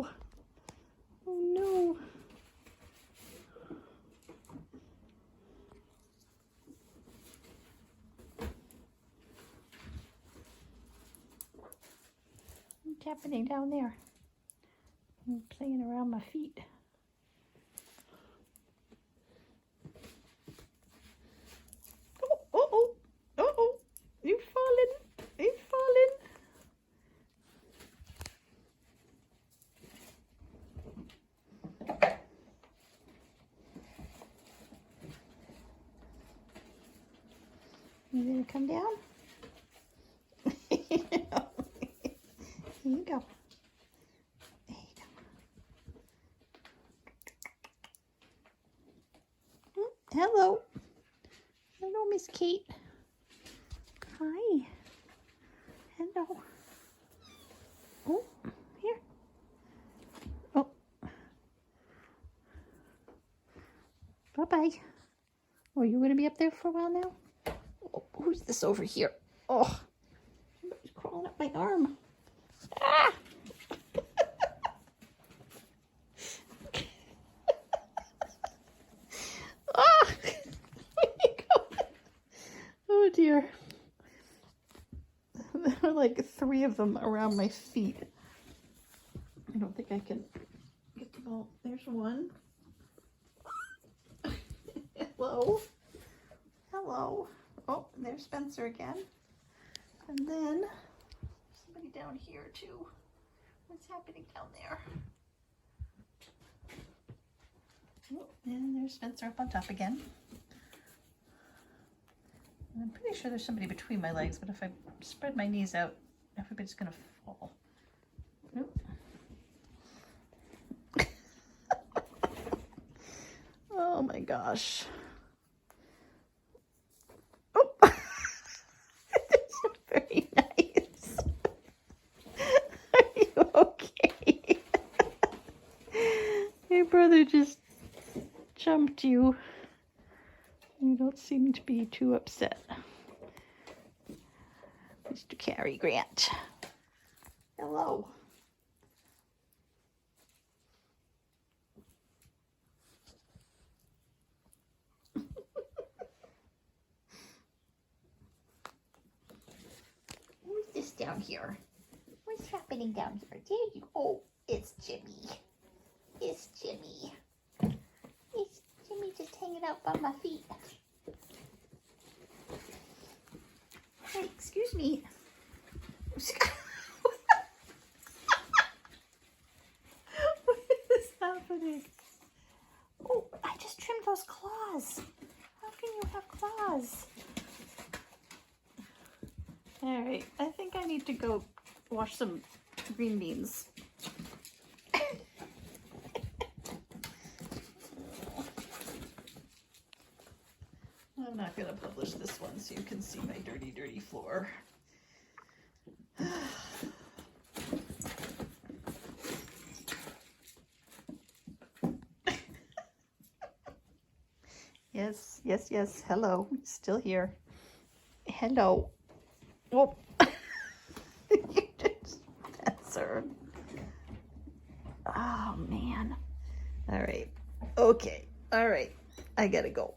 no. Oh no. What's happening down there? I'm playing around my feet. Oh, you've fallen. You've fallen. You gonna come down? Here you go. There you go. Hello. Hello, Miss Kate. Hi. Hello. Oh, here. Oh. Bye-bye. Oh, you going to be up there for a while now? Oh, who's this over here? Oh, somebody's crawling up my arm. Ah! Ah! Where you go? Oh dear. There are like 3 of them around my feet. I don't think I can get them all. There's one. Hello. Hello. Oh, there's Spencer again. And then somebody down here too. What's happening down there? Oh, and there's Spencer up on top again. And I'm pretty sure there's somebody between my legs, but if I spread my knees out, everybody's gonna fall. Nope. Oh my gosh. Oh, that's very nice. Are you okay? Your brother just jumped you. You don't seem to be too upset. Mr. Cary Grant. Hello. Who's this down here? What's happening down here? There you go. Oh, it's Jimmy. It's Jimmy. It's Jimmy just hanging out by my feet. Hey, excuse me. What is happening? Oh, I just trimmed those claws. How can you have claws? All right, I think I need to go wash some green beans. I'm not going to publish this one so you can see my dirty, dirty floor. Yes, yes, yes. Hello. Still here. Hello. Oh. You just Spencer. Oh, man. All right. Okay. All right. I gotta go.